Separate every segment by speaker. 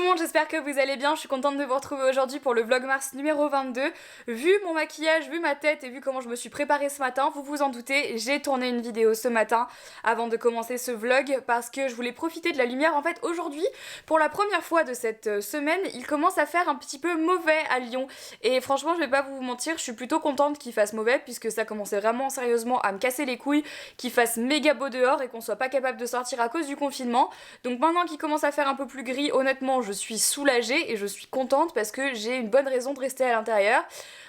Speaker 1: le monde, j'espère que vous allez bien, je suis contente de vous retrouver aujourd'hui pour le Vlogmas numéro 22. Vu mon maquillage, vu ma tête et vu comment je me suis préparée ce matin, vous vous en doutez, j'ai tourné une vidéo ce matin avant de commencer ce vlog parce que je voulais profiter de la lumière. En fait aujourd'hui, pour la première fois de cette semaine, il commence à faire un petit peu mauvais à Lyon et franchement je vais pas vous mentir, je suis plutôt contente qu'il fasse mauvais puisque ça commençait vraiment sérieusement à me casser les couilles, qu'il fasse méga beau dehors et qu'on soit pas capable de sortir à cause du confinement. Donc maintenant qu'il commence à faire un peu plus gris, honnêtement je suis soulagée et je suis contente parce que j'ai une bonne raison de rester à l'intérieur.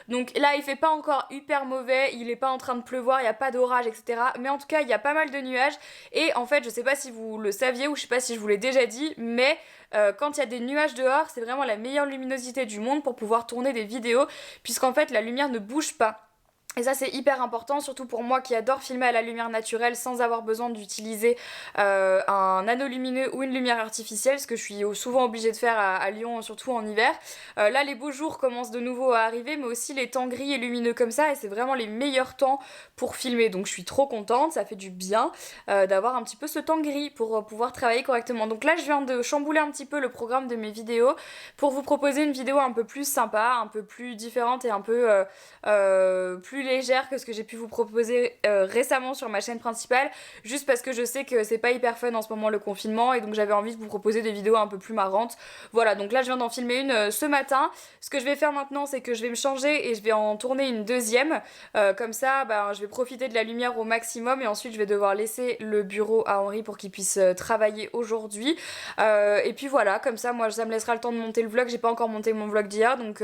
Speaker 1: Donc là il fait pas encore hyper mauvais, il est pas en train de pleuvoir, il n'y a pas d'orage etc. Mais en tout cas il y a pas mal de nuages et en fait je sais pas si vous le saviez ou je sais pas si je vous l'ai déjà dit, mais quand il y a des nuages dehors c'est vraiment la meilleure luminosité du monde pour pouvoir tourner des vidéos puisqu'en fait la lumière ne bouge pas. Et ça c'est hyper important, surtout pour moi qui adore filmer à la lumière naturelle sans avoir besoin d'utiliser un anneau lumineux ou une lumière artificielle, ce que je suis souvent obligée de faire à Lyon, surtout en hiver. Là les beaux jours commencent de nouveau à arriver, mais aussi les temps gris et lumineux comme ça, et c'est vraiment les meilleurs temps pour filmer. Donc je suis trop contente, ça fait du bien d'avoir un petit peu ce temps gris pour pouvoir travailler correctement. Donc là je viens de chambouler un petit peu le programme de mes vidéos pour vous proposer une vidéo un peu plus sympa, un peu plus différente et un peu plus légère que ce que j'ai pu vous proposer récemment sur ma chaîne principale, juste parce que je sais que c'est pas hyper fun en ce moment le confinement et donc j'avais envie de vous proposer des vidéos un peu plus marrantes. Voilà, donc là je viens d'en filmer une ce matin. Ce que je vais faire maintenant c'est que je vais me changer et je vais en tourner une deuxième, comme ça je vais profiter de la lumière au maximum et ensuite je vais devoir laisser le bureau à Henri pour qu'il puisse travailler aujourd'hui, et puis voilà, comme ça moi ça me laissera le temps de monter le vlog. J'ai pas encore monté mon vlog d'hier donc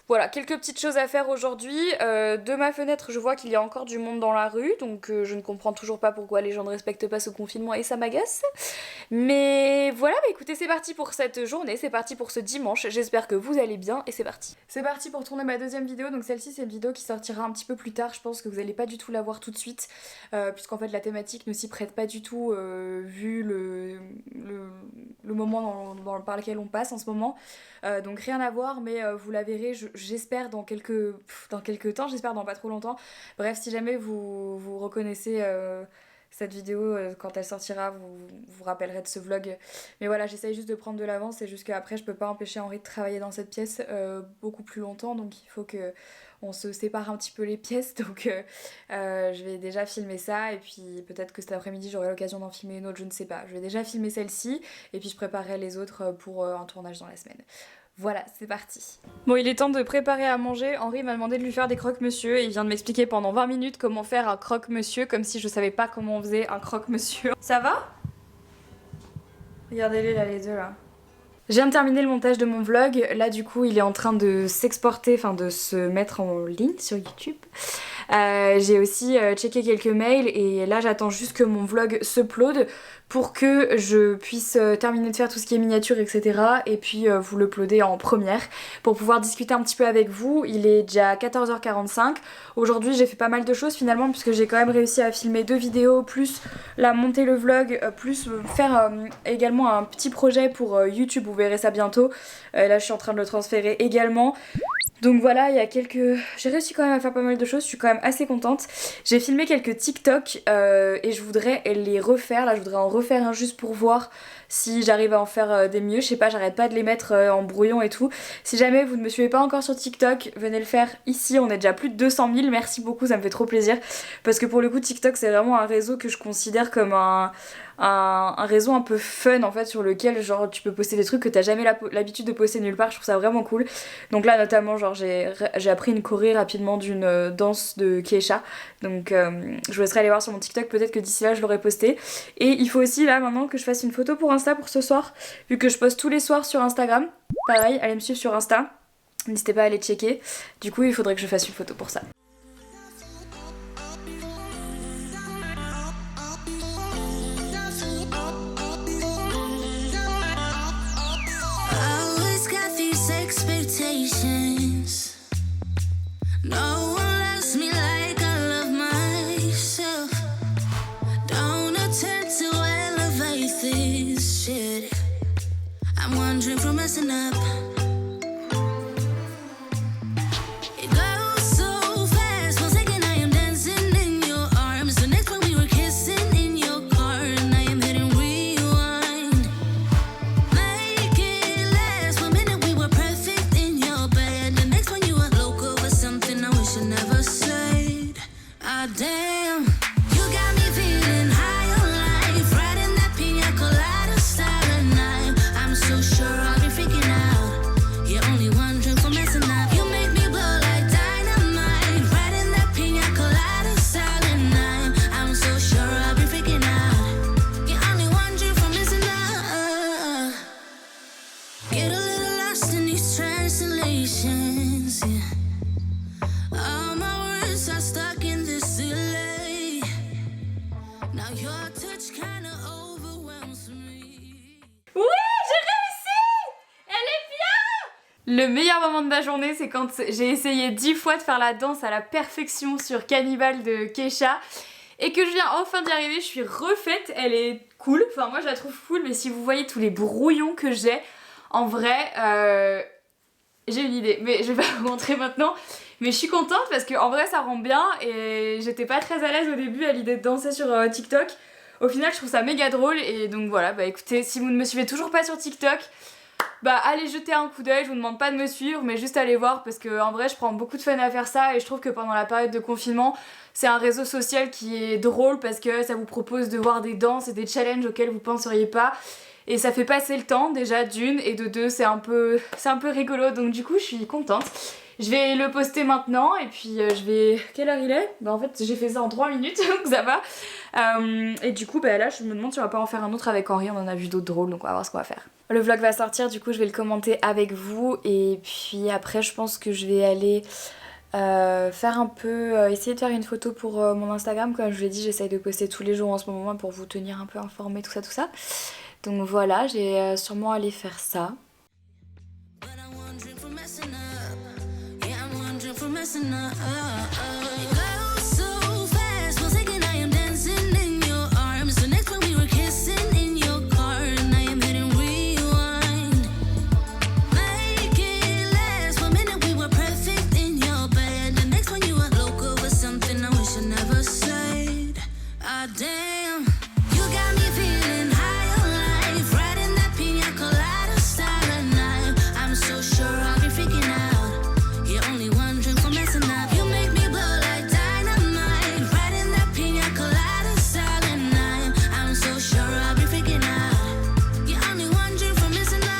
Speaker 1: voilà, quelques petites choses à faire aujourd'hui. De ma fenêtre, je vois qu'il y a encore du monde dans la rue, donc je ne comprends toujours pas pourquoi les gens ne respectent pas ce confinement et ça m'agace. Mais voilà, écoutez, c'est parti pour cette journée, c'est parti pour ce dimanche. J'espère que vous allez bien et c'est parti. C'est parti pour tourner ma deuxième vidéo, donc celle-ci c'est une vidéo qui sortira un petit peu plus tard. Je pense que vous n'allez pas du tout la voir tout de suite, puisqu'en fait la thématique ne s'y prête pas du tout, vu le moment par lequel on passe en ce moment. Donc rien à voir, mais vous la verrez, j'espère dans quelques temps, j'espère dans pas trop longtemps. Bref, si jamais vous reconnaissez cette vidéo quand elle sortira, vous rappellerez de ce vlog. Mais voilà, j'essaye juste de prendre de l'avance et jusqu'après je peux pas empêcher Henri de travailler dans cette pièce beaucoup plus longtemps, donc il faut que on se sépare un petit peu les pièces, donc je vais déjà filmer ça et puis peut-être que cet après-midi j'aurai l'occasion d'en filmer une autre, je ne sais pas. Je vais déjà filmer celle-ci et puis je préparerai les autres pour un tournage dans la semaine. Voilà, c'est parti. Bon, il est temps de préparer à manger. Henri m'a demandé de lui faire des croque-monsieur et il vient de m'expliquer pendant 20 minutes comment faire un croque-monsieur, comme si je savais pas comment on faisait un croque-monsieur. Ça va? Regardez-les là, les deux là. Je viens de terminer le montage de mon vlog. Là du coup il est en train de s'exporter, enfin de se mettre en ligne sur YouTube. J'ai aussi checké quelques mails et là j'attends juste que mon vlog s'upload pour que je puisse terminer de faire tout ce qui est miniature etc. Et puis vous l'uploader en première pour pouvoir discuter un petit peu avec vous. Il est déjà 14h45. Aujourd'hui j'ai fait pas mal de choses finalement puisque j'ai quand même réussi à filmer 2 vidéos, plus la monter le vlog, plus faire également un petit projet pour YouTube, vous verrez ça bientôt. Là je suis en train de le transférer également. Donc voilà, il y a j'ai réussi quand même à faire pas mal de choses, je suis quand même assez contente. J'ai filmé quelques TikTok et je voudrais les refaire, là je voudrais en refaire un juste pour voir si j'arrive à en faire des mieux. Je sais pas, j'arrête pas de les mettre en brouillon et tout. Si jamais vous ne me suivez pas encore sur TikTok, venez le faire ici, on est déjà plus de 200 000, merci beaucoup, ça me fait trop plaisir. Parce que pour le coup TikTok c'est vraiment un réseau que je considère comme un réseau un peu fun en fait, sur lequel genre tu peux poster des trucs que t'as jamais l'habitude de poster nulle part. Je trouve ça vraiment cool. Donc là notamment genre j'ai appris une choré rapidement d'une danse de Keisha, donc je vous laisserai aller voir sur mon TikTok, peut-être que d'ici là je l'aurai posté. Et il faut aussi là maintenant que je fasse une photo pour Insta pour ce soir, vu que je poste tous les soirs sur Instagram. Pareil, allez me suivre sur Insta, n'hésitez pas à aller checker. Du coup il faudrait que je fasse une photo pour ça.
Speaker 2: No one loves me like I love myself. Don't attempt to elevate this shit. I'm wandering from messing up. It goes so fast, 1 second I am dancing in your arms. The next one we were kissing in your car, and I am hitting rewind. Make it last. Now your touch kinda overwhelms me.
Speaker 1: Oui, j'ai réussi! Elle est bien! Le meilleur moment de ma journée, c'est quand j'ai essayé 10 fois de faire la danse à la perfection sur Cannibal de Kesha et que je viens enfin d'y arriver. Je suis refaite, elle est cool. Enfin, moi je la trouve cool, mais si vous voyez tous les brouillons que j'ai, en vrai, j'ai une idée, mais je vais pas vous montrer maintenant. Mais je suis contente parce qu'en vrai ça rend bien et j'étais pas très à l'aise au début à l'idée de danser sur TikTok. Au final je trouve ça méga drôle et donc voilà, bah écoutez, si vous ne me suivez toujours pas sur TikTok, bah allez jeter un coup d'œil, je vous demande pas de me suivre mais juste allez voir parce que en vrai je prends beaucoup de fun à faire ça et je trouve que pendant la période de confinement c'est un réseau social qui est drôle parce que ça vous propose de voir des danses et des challenges auxquels vous penseriez pas. Et ça fait passer le temps déjà d'une et de deux c'est un peu rigolo donc du coup je suis contente. Je vais le poster maintenant et puis je vais... Quelle heure il est? Bah en fait j'ai fait ça en 3 minutes donc ça va. Et du coup bah là je me demande si on va pas en faire un autre avec Henri, on en a vu d'autres drôles donc on va voir ce qu'on va faire. Le vlog va sortir, du coup je vais le commenter avec vous et puis après je pense que je vais aller faire un peu... essayer de faire une photo pour mon Instagram. Comme je vous l'ai dit j'essaye de poster tous les jours en ce moment pour vous tenir un peu informés tout ça. Donc voilà, j'ai sûrement aller faire ça.
Speaker 2: But I'm wondering for messing up. Yeah, I'm wondering for messing up. It goes so fast, one second I am dancing in your arms. The next one we were kissing in your car, and I am hitting rewind. Make it last, 1 minute we were perfect in your bed. The next one you were local with something I wish I never said. Ah damn, you got me feeling high on life, riding that pina colada style night. I'm so sure I'll be freaking out. You're only one drink from messing up. You make me blow like dynamite, riding that pina colada style night. I'm so sure I'll be freaking out. You're only one drink from messing up.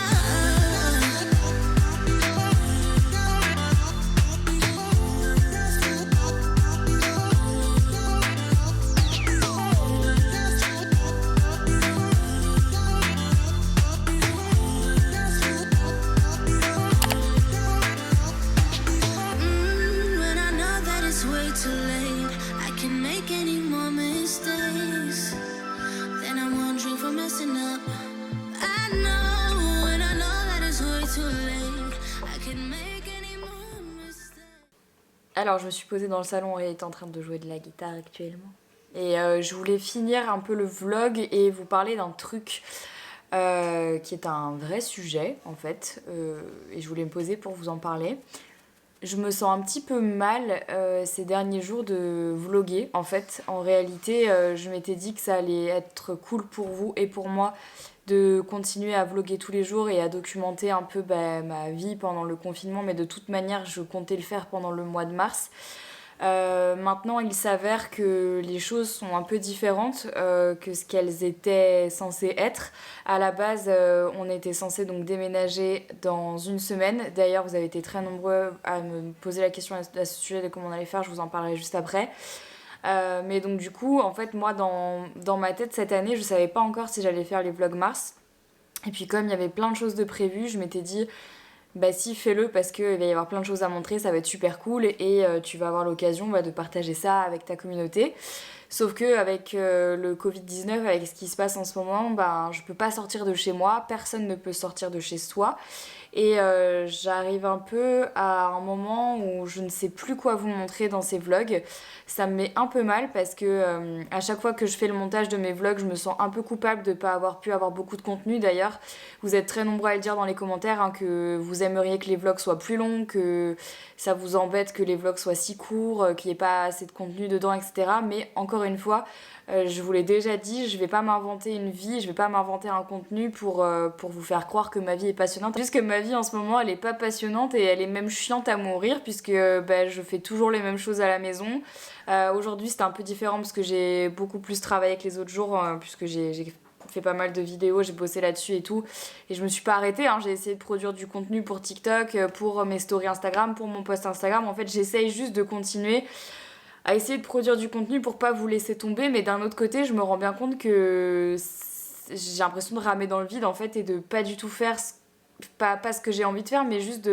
Speaker 2: When I know that it's way too late, I can make any more mistakes. Then I'm wondering for messing up. I know when I know that it's way too late, I can make any more mistakes.
Speaker 1: Alors je me suis posée dans le salon et est en train de jouer de la guitare actuellement. Et je voulais finir un peu le vlog et vous parler d'un truc qui est un vrai sujet en fait. Et je voulais me poser pour vous en parler. Je me sens un petit peu mal ces derniers jours de vlogger. En fait, en réalité, je m'étais dit que ça allait être cool pour vous et pour moi de continuer à vlogger tous les jours et à documenter un peu ma vie pendant le confinement. Mais de toute manière, je comptais le faire pendant le mois de mars. Maintenant, il s'avère que les choses sont un peu différentes que ce qu'elles étaient censées être. À la base, on était censé donc déménager dans 1 semaine. D'ailleurs, vous avez été très nombreux à me poser la question à ce sujet de comment on allait faire. Je vous en parlerai juste après. Mais donc du coup, en fait, moi, dans ma tête, cette année, je savais pas encore si j'allais faire les vlogs mars. Et puis comme il y avait plein de choses de prévues, je m'étais dit... Bah si, fais-le parce qu'il va y avoir plein de choses à montrer, ça va être super cool et tu vas avoir l'occasion de partager ça avec ta communauté. Sauf que avec le Covid-19, avec ce qui se passe en ce moment, bah, je peux pas sortir de chez moi, personne ne peut sortir de chez soi. Et j'arrive un peu à un moment où je ne sais plus quoi vous montrer dans ces vlogs. Ça me met un peu mal parce que à chaque fois que je fais le montage de mes vlogs, je me sens un peu coupable de ne pas avoir pu avoir beaucoup de contenu. D'ailleurs, vous êtes très nombreux à le dire dans les commentaires hein, que vous aimeriez que les vlogs soient plus longs, que ça vous embête que les vlogs soient si courts, qu'il n'y ait pas assez de contenu dedans, etc. Mais encore une fois, je vous l'ai déjà dit, je vais pas m'inventer une vie, je vais pas m'inventer un contenu pour vous faire croire que ma vie est passionnante. Juste que ma vie en ce moment elle est pas passionnante et elle est même chiante à mourir puisque je fais toujours les mêmes choses à la maison. Aujourd'hui c'était un peu différent parce que j'ai beaucoup plus travaillé que les autres jours puisque j'ai fait pas mal de vidéos, j'ai bossé là-dessus et tout et je me suis pas arrêtée hein. J'ai essayé de produire du contenu pour TikTok, pour mes stories Instagram, pour mon post Instagram. En fait j'essaye juste de continuer à essayer de produire du contenu pour pas vous laisser tomber, mais d'un autre côté je me rends bien compte que j'ai l'impression de ramer dans le vide en fait et de pas du tout faire pas ce que j'ai envie de faire mais juste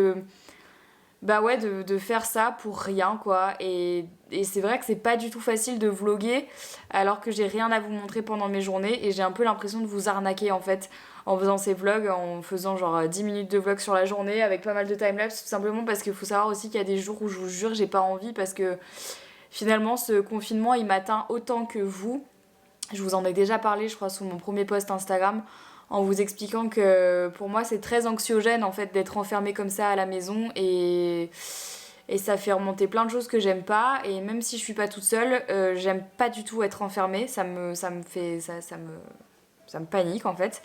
Speaker 1: bah ouais, de faire ça pour rien, quoi. Et c'est vrai que c'est pas du tout facile de vloguer alors que j'ai rien à vous montrer pendant mes journées et j'ai un peu l'impression de vous arnaquer en fait en faisant ces vlogs, en faisant genre 10 minutes de vlog sur la journée avec pas mal de timelapse, tout simplement parce qu'il faut savoir aussi qu'il y a des jours où je vous jure j'ai pas envie parce que finalement ce confinement il m'atteint autant que vous. Je vous en ai déjà parlé je crois sous mon premier post Instagram en vous expliquant que pour moi c'est très anxiogène en fait d'être enfermée comme ça à la maison et ça fait remonter plein de choses que j'aime pas et même si je suis pas toute seule, j'aime pas du tout être enfermée, ça me panique en fait.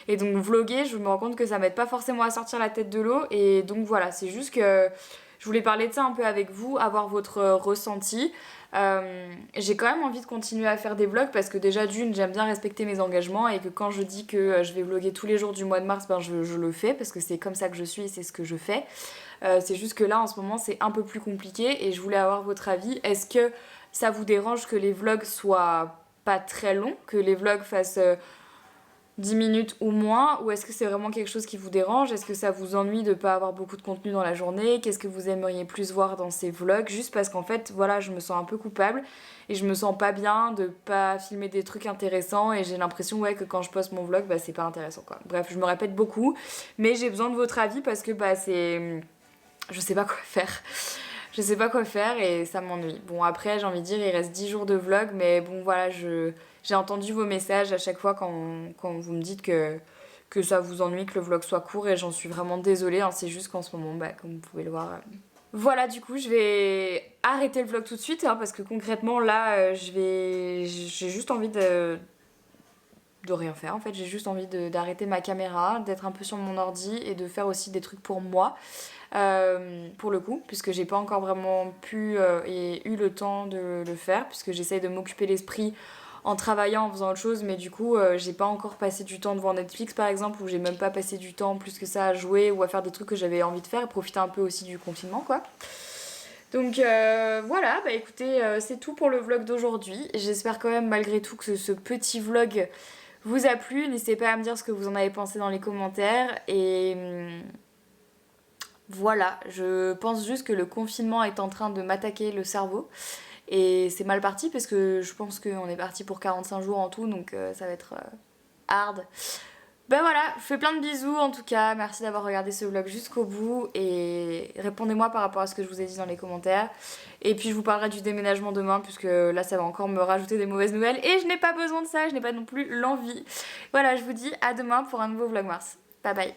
Speaker 1: Et donc vloguer, je me rends compte que ça m'aide pas forcément à sortir la tête de l'eau et donc voilà, c'est juste que je voulais parler de ça un peu avec vous, avoir votre ressenti. J'ai quand même envie de continuer à faire des vlogs parce que déjà d'une j'aime bien respecter mes engagements et que quand je dis que je vais vlogger tous les jours du mois de mars, ben je le fais parce que c'est comme ça que je suis et c'est ce que je fais. C'est juste que là en ce moment c'est un peu plus compliqué et je voulais avoir votre avis. Est-ce que ça vous dérange que les vlogs soient pas très longs, que les vlogs fassent 10 minutes ou moins, ou est-ce que c'est vraiment quelque chose qui vous dérange? Est-ce que ça vous ennuie de pas avoir beaucoup de contenu dans la journée? Qu'est-ce que vous aimeriez plus voir dans ces vlogs? Juste parce qu'en fait, voilà, je me sens un peu coupable et je me sens pas bien de pas filmer des trucs intéressants et j'ai l'impression ouais, que quand je poste mon vlog, bah c'est pas intéressant quoi. Bref, je me répète beaucoup, mais j'ai besoin de votre avis parce que bah c'est... Je sais pas quoi faire. Je sais pas quoi faire et ça m'ennuie. Bon après j'ai envie de dire il reste 10 jours de vlog mais bon voilà j'ai entendu vos messages à chaque fois quand vous me dites que ça vous ennuie que le vlog soit court et j'en suis vraiment désolée, hein, c'est juste qu'en ce moment, bah, comme vous pouvez le voir... Voilà du coup je vais arrêter le vlog tout de suite hein, parce que concrètement là j'ai juste envie de rien faire en fait, j'ai juste envie d'arrêter ma caméra, d'être un peu sur mon ordi et de faire aussi des trucs pour moi. Pour le coup, puisque j'ai pas encore vraiment pu et eu le temps de le faire, puisque j'essaye de m'occuper l'esprit en travaillant, en faisant autre chose, mais du coup j'ai pas encore passé du temps devant Netflix par exemple, ou j'ai même pas passé du temps plus que ça à jouer ou à faire des trucs que j'avais envie de faire et profiter un peu aussi du confinement quoi. Donc voilà, bah écoutez, c'est tout pour le vlog d'aujourd'hui. J'espère quand même malgré tout que ce petit vlog vous a plu. N'hésitez pas à me dire ce que vous en avez pensé dans les commentaires et... Voilà, je pense juste que le confinement est en train de m'attaquer le cerveau et c'est mal parti parce que je pense qu'on est parti pour 45 jours en tout donc ça va être hard. Ben voilà, je fais plein de bisous en tout cas, merci d'avoir regardé ce vlog jusqu'au bout et répondez-moi par rapport à ce que je vous ai dit dans les commentaires et puis je vous parlerai du déménagement demain puisque là ça va encore me rajouter des mauvaises nouvelles et je n'ai pas besoin de ça, je n'ai pas non plus l'envie. Voilà, je vous dis à demain pour un nouveau vlog Mars. Bye bye.